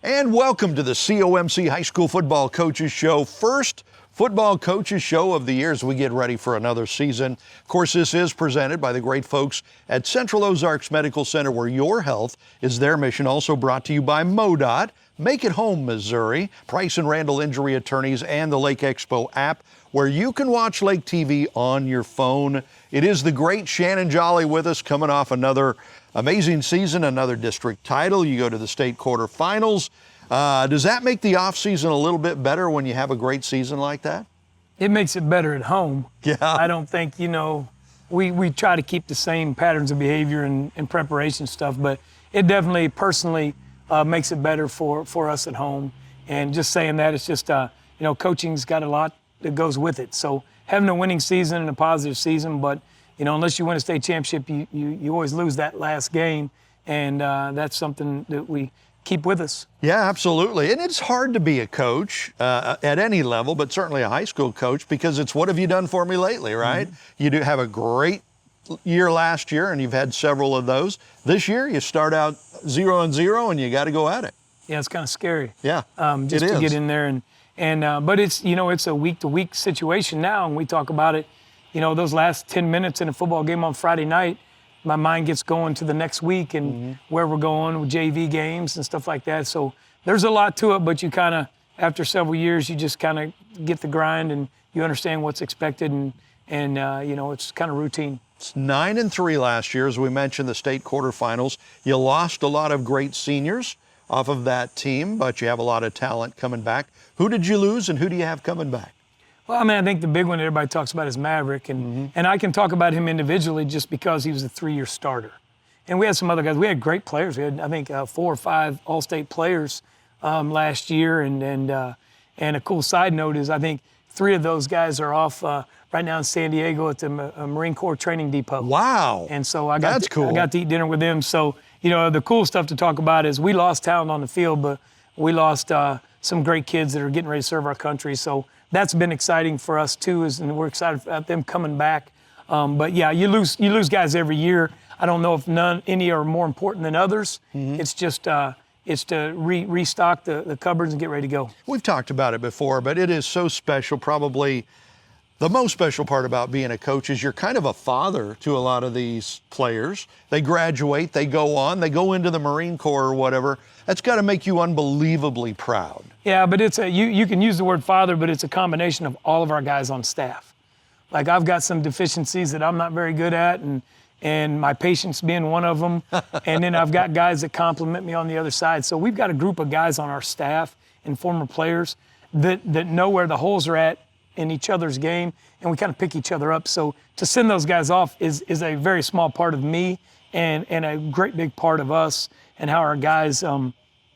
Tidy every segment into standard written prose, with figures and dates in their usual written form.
And welcome to the COMC High School Football Coaches Show. First football coaches show of the year as we get ready for another season. Of course, this is presented by the great folks at Central Ozarks Medical Center, where your health is their mission. Also brought to you by MoDOT, Make It Home Missouri, Price and Randall Injury Attorneys, and the Lake Expo app, where you can watch Lake TV on your phone. It is the great Shannon Jolly with us, coming off another amazing season, another district title. You go to the state quarterfinals. Does that make the offseason a little bit better when you have a great season like that? It makes it better at home. Yeah. I don't think, we try to keep the same patterns of behavior and preparation stuff, but it definitely personally makes it better for us at home. And just saying that, it's just, coaching's got a lot that goes with it. So having a winning season and a positive season, but unless you win a state championship, you always lose that last game, and that's something that we keep with us. Yeah, absolutely. And it's hard to be a coach at any level, but certainly a high school coach, because it's what have you done for me lately, right? Mm-hmm. You do have a great year last year, and you've had several of those. This year, you start out 0-0, and you got to go at it. Yeah, it's kind of scary. Yeah, just to get in there but it's it's a week-to-week situation now, and we talk about it. Those last 10 minutes in a football game on Friday night, my mind gets going to the next week and where we're going with JV games and stuff like that. So there's a lot to it, but you kind of, after several years, you just kind of get the grind and you understand what's expected, and it's kind of routine. It's 9-3 last year, as we mentioned, the state quarterfinals. You lost a lot of great seniors off of that team, but you have a lot of talent coming back. Who did you lose, and who do you have coming back? Well, I think the big one that everybody talks about is Maverick, and I can talk about him individually just because he was a 3-year starter. And we had some other guys. We had great players. We had, I think, 4 or 5 all-state players last year, and a cool side note is I think 3 of those guys are off right now in San Diego at the Marine Corps Training Depot. Wow. And so I got to eat dinner with them. So, the cool stuff to talk about is we lost talent on the field, but we lost some great kids that are getting ready to serve our country. So that's been exciting for us too, and we're excited about them coming back. But yeah, you lose guys every year. I don't know if any are more important than others. It's just it's to restock the cupboards and get ready to go. We've talked about it before, but it is so special. Probably the most special part about being a coach is you're kind of a father to a lot of these players. They graduate, they go on, they go into the Marine Corps or whatever. That's got to make you unbelievably proud. Yeah, but it's you can use the word father, but it's a combination of all of our guys on staff. Like, I've got some deficiencies that I'm not very good at, and my patience being one of them. And then I've got guys that compliment me on the other side. So we've got a group of guys on our staff and former players that know where the holes are at in each other's game, and we kind of pick each other up. So to send those guys off is a very small part of me and a great big part of us and how our guys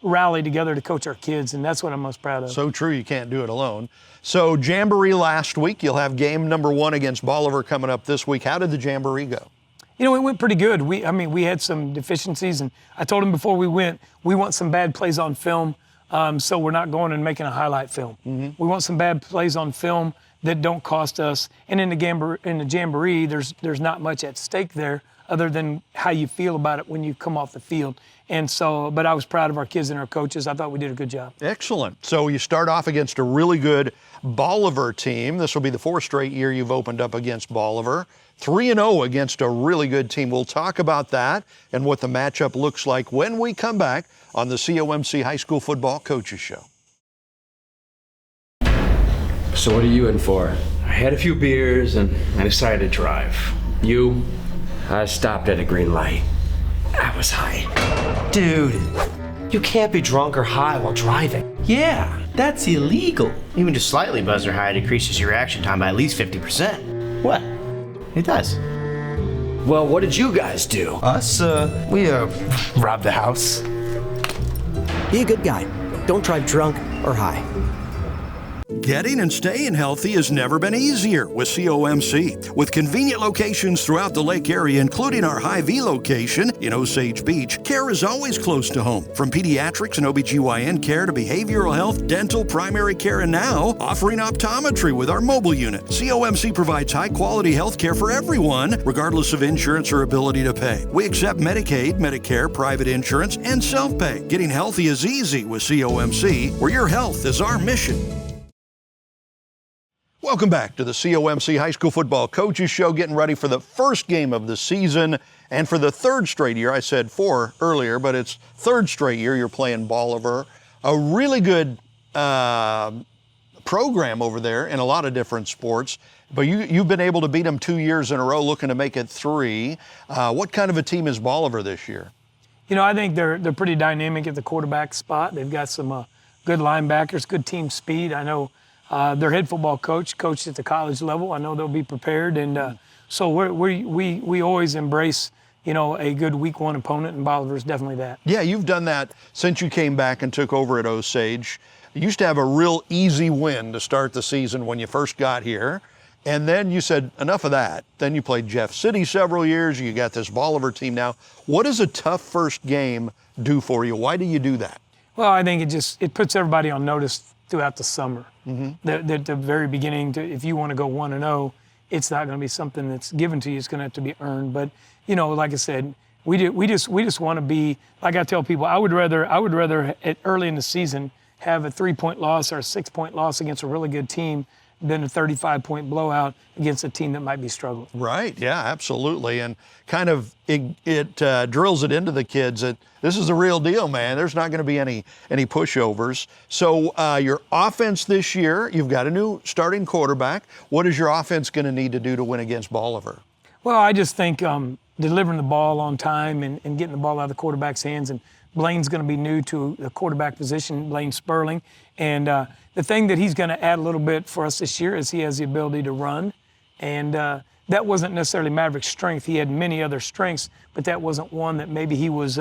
rally together to coach our kids, and that's what I'm most proud of. So true, you can't do it alone. So Jamboree last week, you'll have game number 1 against Bolivar coming up this week. How did the Jamboree go? It went pretty good. We had some deficiencies, and I told them before we went, we want some bad plays on film, so we're not going and making a highlight film. We want some bad plays on film that don't cost us. And in the Jamboree, there's not much at stake there other than how you feel about it when you come off the field. And so, but I was proud of our kids and our coaches. I thought we did a good job. Excellent. So you start off against a really good Bolivar team. This will be the 4th straight year you've opened up against Bolivar. 3-0 against a really good team. We'll talk about that and what the matchup looks like when we come back on the COMC High School Football Coaches Show. So what are you in for? I had a few beers and I decided to drive. You? I stopped at a green light. I was high. Dude, you can't be drunk or high while driving. Yeah, that's illegal. Even just slightly buzzed or high decreases your reaction time by at least 50%. What? It does. Well, what did you guys do? Us, we robbed the house. Be a good guy. Don't drive drunk or high. Getting and staying healthy has never been easier with COMC. With convenient locations throughout the lake area, including our Hy-Vee location in Osage Beach, care is always close to home. From pediatrics and OBGYN care to behavioral health, dental, primary care, and now offering optometry with our mobile unit. COMC provides high-quality health care for everyone, regardless of insurance or ability to pay. We accept Medicaid, Medicare, private insurance, and self-pay. Getting healthy is easy with COMC, where your health is our mission. Welcome back to the COMC High School Football Coaches Show, getting ready for the first game of the season. And for the third straight year, I said 4 earlier, but it's third straight year you're playing Bolivar. A really good program over there in a lot of different sports. But you've been able to beat them 2 years in a row, looking to make it 3. What kind of a team is Bolivar this year? You know, I think they're pretty dynamic at the quarterback spot. They've got some good linebackers, good team speed. I know their head football coached at the college level. I know they'll be prepared, and so we always embrace, you know, a good week 1 opponent, and Bolivar is definitely that. Yeah, you've done that since you came back and took over at Osage. You used to have a real easy win to start the season when you first got here, and then you said enough of that. Then you played Jeff City several years. You got this Bolivar team now. What does a tough first game do for you? Why do you do that? Well, I think it puts everybody on notice throughout the summer. At the very beginning, if you want to go 1-0, it's not going to be something that's given to you. It's going to have to be earned. But you know, like I said, we just want to be, like I tell people, I would rather early in the season have a 3-point loss or a 6-point loss against a really good team than a 35-point blowout against a team that might be struggling. Right. Yeah, absolutely. And kind of it drills it into the kids that this is the real deal, man. There's not going to be any pushovers. So your offense this year, you've got a new starting quarterback. What is your offense going to need to do to win against Bolivar? Well, I just think delivering the ball on time and getting the ball out of the quarterback's hands. And Blaine's going to be new to the quarterback position, Blaine Sperling. And the thing that he's going to add a little bit for us this year is he has the ability to run. And that wasn't necessarily Maverick's strength. He had many other strengths, but that wasn't one that maybe he was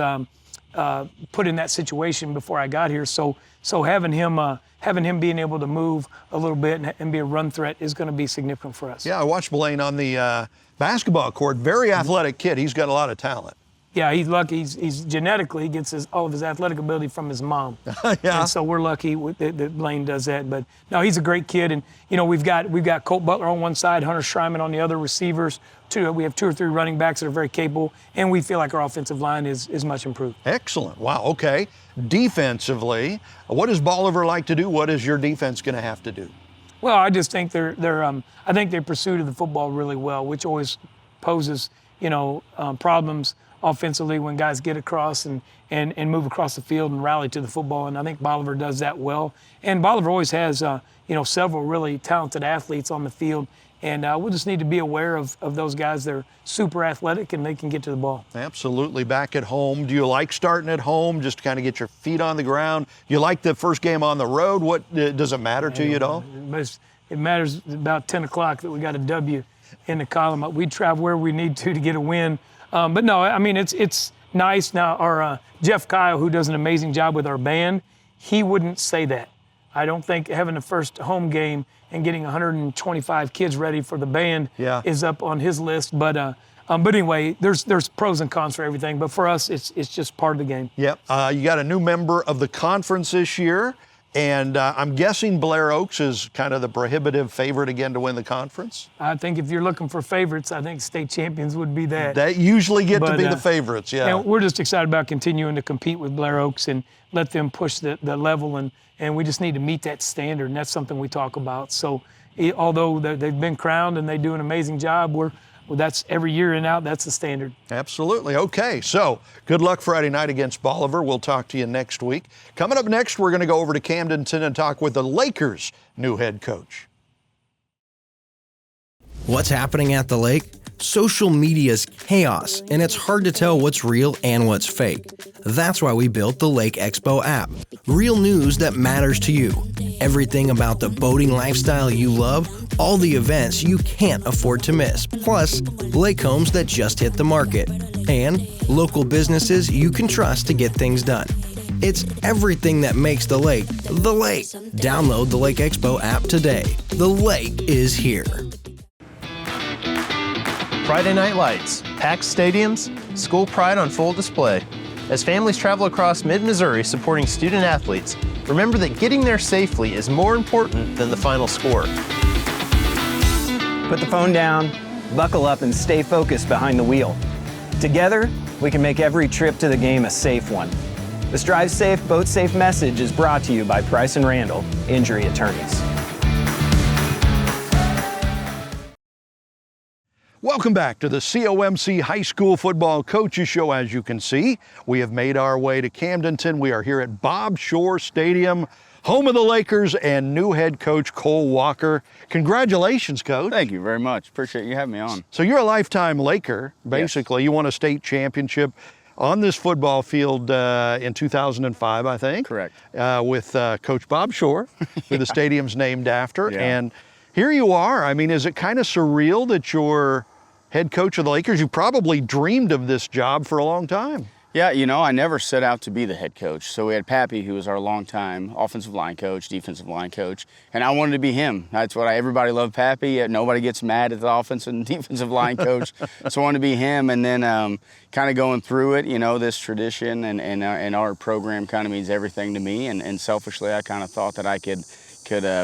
put in that situation before I got here. So having him being able to move a little bit and be a run threat is going to be significant for us. Yeah, I watched Blaine on the basketball court. Very athletic kid. He's got a lot of talent. Yeah, he's lucky. He's genetically, he gets all of his athletic ability from his mom. Yeah. And so we're lucky that Blaine does that. But no, he's a great kid. And you know, we've got Colt Butler on one side, Hunter Schreiman on the other, receivers. We have 2 or 3 running backs that are very capable, and we feel like our offensive line is much improved. Excellent. Wow. Okay. Defensively, what does Bolivar like to do? What is your defense going to have to do? Well, I just think I think they pursued the football really well, which always poses, you know, problems offensively when guys get across and move across the field and rally to the football. And I think Bolivar does that well. And Bolivar always has, several really talented athletes on the field. And we'll just need to be aware of those guys. They're super athletic and they can get to the ball. Absolutely. Back at home, do you like starting at home just to kind of get your feet on the ground? You like the first game on the road? What does it matter to you at all? It matters about 10 o'clock that we got a W in the column. We travel where we need to get a win. But no, I mean, it's nice. Now, our Jeff Kyle, who does an amazing job with our band, he wouldn't say that. I don't think having the first home game and getting 125 kids ready for the band is up on his list. But anyway, there's pros and cons for everything. But for us, it's just part of the game. Yep. You got a new member of the conference this year. And I'm guessing Blair Oaks is kind of the prohibitive favorite again to win the conference? I think if you're looking for favorites, I think state champions would be that. That usually get to be the favorites, yeah. And we're just excited about continuing to compete with Blair Oaks and let them push the level, and we just need to meet that standard, and that's something we talk about. So although they've been crowned and they do an amazing job, that's every year in and out, that's the standard. Absolutely. Okay, so good luck Friday night against Bolivar. We'll talk to you next week. Coming up next, we're going to go over to Camdenton and talk with the Lakers' new head coach. What's happening at the lake? Social media's chaos, and it's hard to tell what's real and what's fake. That's why we built the Lake Expo app. Real news that matters to you. Everything about the boating lifestyle you love, all the events you can't afford to miss, plus lake homes that just hit the market, and local businesses you can trust to get things done. It's everything that makes the lake the lake. Download the Lake Expo app today. The lake is here. Friday night lights, packed stadiums, school pride on full display. As families travel across mid-Missouri supporting student athletes, remember that getting there safely is more important than the final score. Put the phone down, buckle up, and stay focused behind the wheel. Together, we can make every trip to the game a safe one. This Drive Safe, Boat Safe message is brought to you by Price & Randall, Injury Attorneys. Welcome back to the COMC High School Football Coaches Show. As you can see, we have made our way to Camdenton. We are here at Bob Shore Stadium, home of the Lakers and new head coach Cole Walker. Congratulations, Coach. Thank you very much. Appreciate you having me on. So you're a lifetime Laker, basically. Yes. You won a state championship on this football field in 2005, I think. Correct. With Coach Bob Shore, who the stadium's named after. Yeah. And here you are. I mean, is it kind of surreal that you're head coach of the Lakers? You probably dreamed of this job for a long time. Yeah, you know, I never set out to be the head coach. So we had Pappy, who was our longtime offensive line coach, defensive line coach, and I wanted to be him. That's what everybody loved Pappy. Yet nobody gets mad at the offensive and defensive line coach. So I wanted to be him. And then kind of going through it, you know, this tradition and our program kind of means everything to me. And selfishly, I kind of thought that I could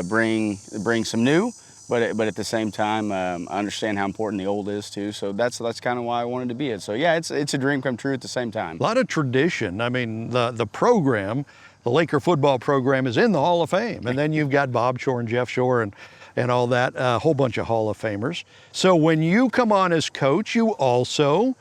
bring some new. But at the same time, I understand how important the old is too. So that's kind of why I wanted to be it. So yeah, it's a dream come true at the same time. A lot of tradition. I mean, the program, the Laker football program, is in the Hall of Fame, and then you've got Bob Shore and Jeff Shore and all that, a whole bunch of Hall of Famers. So when you come on as coach, you also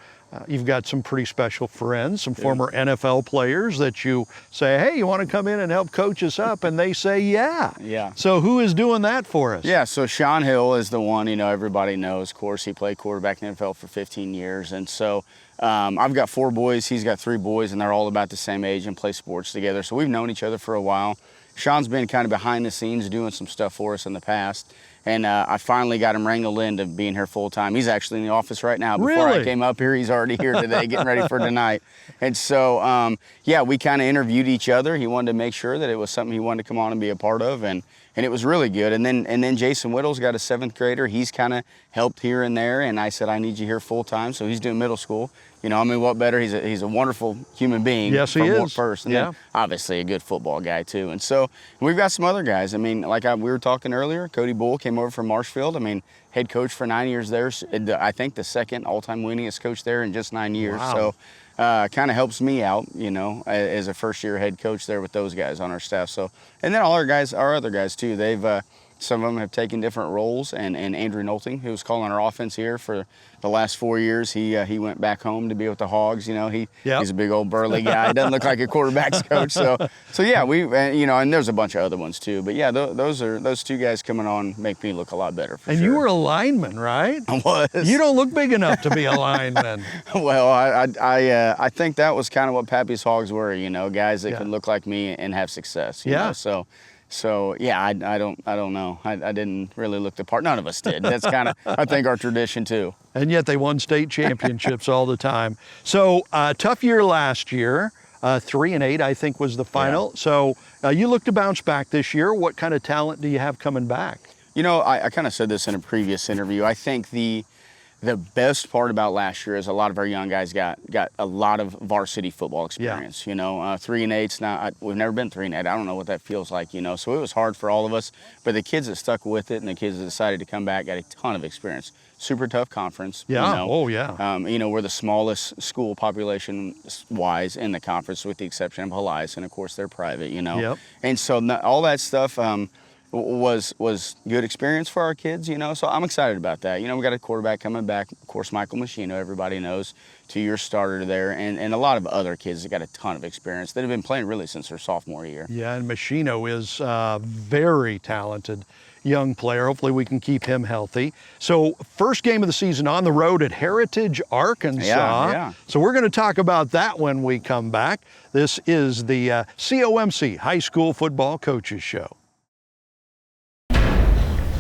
you've got some pretty special friends, some former NFL players that you say, hey, you want to come in and help coach us up? And they say, yeah. Yeah. So who is doing that for us? Yeah, so Sean Hill is the one, you know, everybody knows. Of course, he played quarterback in the NFL for 15 years. And so I've got 4 boys, he's got 3 boys, and they're all about the same age and play sports together. So we've known each other for a while. Sean's been kind of behind the scenes doing some stuff for us in the past. And I finally got him wrangled into being here full time. He's actually in the office right now. Before I came up here, he's already here today, getting ready for tonight. And so, yeah, we kind of interviewed each other. He wanted to make sure that it was something he wanted to come on and be a part of, and it was really good. And then Jason Whittle's got a 7th grader. He's kind of helped here and there, and I said, I need you here full time. So he's doing middle school. You know, I mean, what better? He's a wonderful human being. Yes, he is. First, and then obviously a good football guy too. And so we've got some other guys. I mean, like we were talking earlier, Cody Bull came over from Marshfield. I mean, head coach for 9 years there. I think the 2nd all-time winningest coach there in just 9 years. Wow. So kind of helps me out, you know, as a first-year head coach there with those guys on our staff. So, and then all our other guys too. They've some of them have taken different roles, and Andrew Nolting, who was calling our offense here for the last 4 years, he went back home to be with the Hogs. You know, he's a big old burly guy. He doesn't look like a quarterback's coach. So yeah, you know, and there's a bunch of other ones too. But yeah, those 2 guys coming on make me look a lot better. And sure. You were a lineman, right? I was. You don't look big enough to be a lineman. Well, I think that was kind of what Pappy's Hogs were. You know, guys that could look like me and have success. You know? So yeah, I don't know. I didn't really look the part. None of us did. That's kind of, I think, our tradition too. And yet they won state championships all the time. So tough year last year. 3-8, I think, was the final. Yeah. So you look to bounce back this year. What kind of talent do you have coming back? You know, I kind of said this in a previous interview. I think the best part about last year is a lot of our young guys got a lot of varsity football experience. You know, 3-8's not. We've never been 3-8. I don't know what that feels like. You know, so it was hard for all of us. But the kids that stuck with it and the kids that decided to come back got a ton of experience. Super tough conference. Yeah. You know? Oh yeah. You know, we're the smallest school population-wise in the conference, with the exception of Helias, and of course they're private. You know. Yep. And so all that stuff. Was good experience for our kids, you know, so I'm excited about that. You know, we got a quarterback coming back, of course, Michael Machino, everybody knows, 2-year starter there, and a lot of other kids that got a ton of experience that have been playing really since their sophomore year. Yeah, and Machino is a very talented young player. Hopefully we can keep him healthy. So first game of the season on the road at Heritage, Arkansas. Yeah. So we're going to talk about that when we come back. This is the COMC High School Football Coaches Show.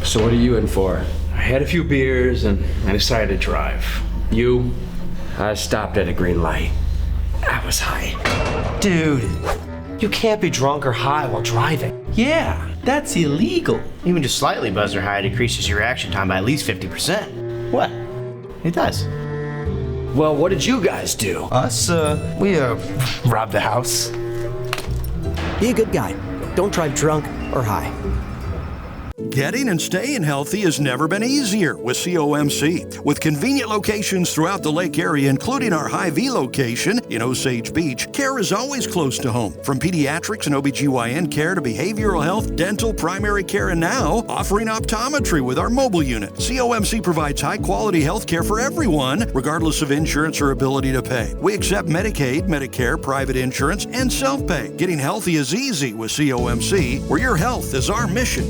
So what are you in for? I had a few beers and I decided to drive. I stopped at a green light. I was high. Dude, You can't be drunk or high while driving. Yeah, that's illegal. Even just slightly buzzed or high decreases your reaction time by at least 50%. What? It does. Well, what did you guys do? Us, we robbed the house. Be a good guy. Don't drive drunk or high. Getting and staying healthy has never been easier with COMC. With convenient locations throughout the lake area, including our Hy-Vee location in Osage Beach, care is always close to home. From pediatrics and OBGYN care to behavioral health, dental, primary care, and now offering optometry with our mobile unit. COMC provides high-quality health care for everyone, regardless of insurance or ability to pay. We accept Medicaid, Medicare, private insurance, and self-pay. Getting healthy is easy with COMC, where your health is our mission.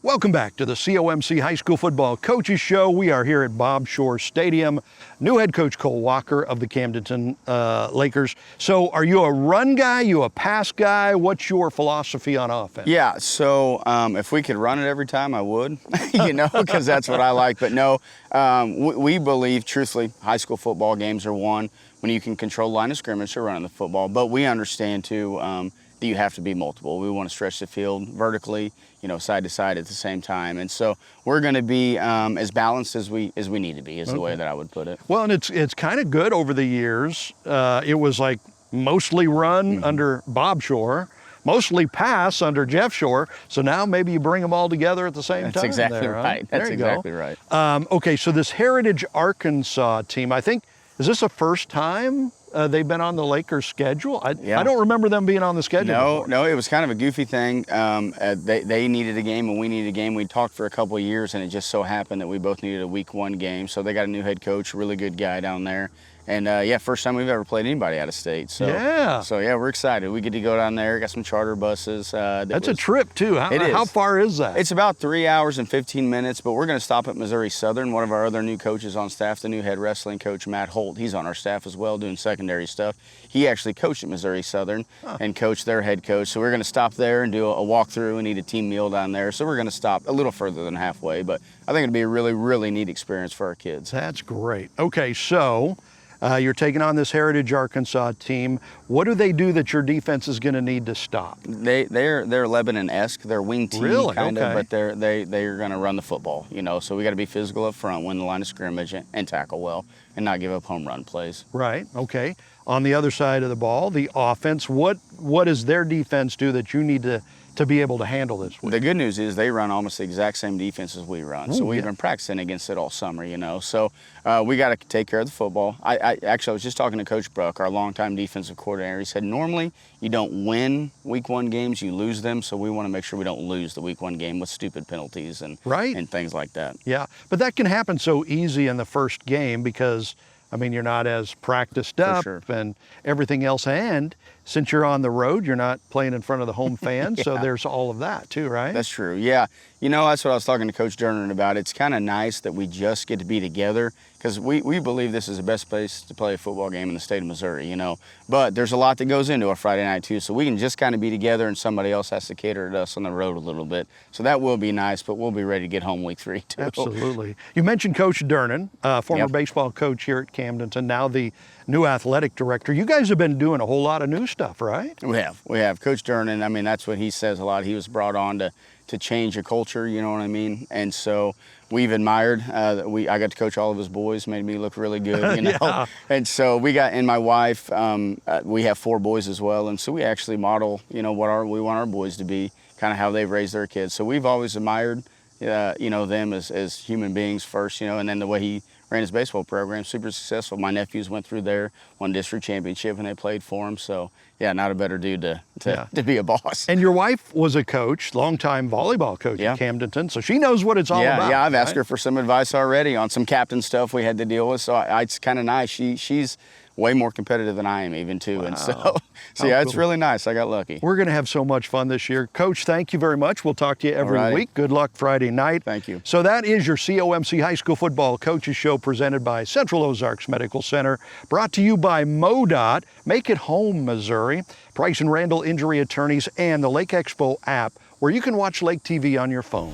Welcome back to the COMC High School Football Coaches Show. We are here at Bob Shore Stadium. New head coach Cole Walker of the Camdenton Lakers. So are you a run guy, you a pass guy? What's your philosophy on offense? Yeah, so if we could run it every time, I would, because that's what I like. But no, we believe, truthfully, high school football games are won when you can control line of scrimmage to running the football. But we understand, too, that you have to be multiple. We want to stretch the field vertically, side to side at the same time. And so we're going to be as balanced as we need to be, is the way that I would put it. Well, and it's kind of good over the years. It was like mostly run under Bob Shore, mostly pass under Jeff Shore. So now maybe you bring them all together at the same time. That's exactly right. That's exactly right. Okay, so this Heritage Arkansas team, I think, is this the first time they've been on the Lakers schedule? I don't remember them being on the schedule. No, it was kind of a goofy thing. They needed a game and we needed a game. We talked for a couple of years and it just so happened that we both needed a week 1 game. So they got a new head coach, really good guy down there. And first time we've ever played anybody out of state. So we're excited. We get to go down there, got some charter buses. That's a trip too. How far is that? It's about 3 hours and 15 minutes, but we're going to stop at Missouri Southern. One of our other new coaches on staff, the new head wrestling coach, Matt Holt, he's on our staff as well doing secondary stuff. He actually coached at Missouri Southern and coached their head coach. So we're going to stop there and do a walkthrough and eat a team meal down there. So we're going to stop a little further than halfway, but I think it'll be a really, really neat experience for our kids. That's great. Okay, so you're taking on this Heritage Arkansas team. What do they do that your defense is going to need to stop? They're Lebanon-esque. They're wing team kind of, but they're going to run the football. So we got to be physical up front, win the line of scrimmage, and tackle well, and not give up home run plays. Right. Okay. On the other side of the ball, the offense. What does their defense do that you need to be able to handle this week? The good news is they run almost the exact same defense as we run. So we've been practicing against it all summer, So we got to take care of the football. I was just talking to Coach Bruck, our longtime defensive coordinator. He said normally you don't win week 1 games, you lose them. So we want to make sure we don't lose the week 1 game with stupid penalties and things like that. Yeah, but that can happen so easy in the first game because you're not as practiced up and everything else. And since you're on the road, you're not playing in front of the home fans. So there's all of that too, right? That's true. Yeah. That's what I was talking to Coach Durnan about. It's kind of nice that we just get to be together because we believe this is the best place to play a football game in the state of Missouri, But there's a lot that goes into a Friday night too. So we can just kind of be together and somebody else has to cater to us on the road a little bit. So that will be nice, but we'll be ready to get home week 3 too. Absolutely. You mentioned Coach Durnan, former baseball coach here at Camdenton, now the new athletic director. You guys have been doing a whole lot of new stuff, right? We have. Coach Durnan, that's what he says a lot. He was brought on to change a culture, you know what I mean? And so we've admired, I got to coach all of his boys, made me look really good, And so and my wife, we have 4 boys as well. And so we actually model, what we want our boys to be, kind of how they've raised their kids. So we've always admired, them as human beings first, and then the way he ran his baseball program, super successful. My nephews went through there, won district championship, and they played for him. So, not a better dude to be a boss. And your wife was a coach, longtime volleyball coach at Camdenton, so she knows what it's all about. Yeah, I've asked her for some advice already on some captain stuff we had to deal with. So it's kind of nice. She's way more competitive than I am even too. Wow. And so it's really nice. I got lucky. We're going to have so much fun this year. Coach, thank you very much. We'll talk to you every week. Good luck Friday night. Thank you. So that is your COMC High School Football Coaches Show presented by Central Ozarks Medical Center, brought to you by MoDOT, Make It Home Missouri, Price and Randall Injury Attorneys, and the Lake Expo app, where you can watch Lake TV on your phone.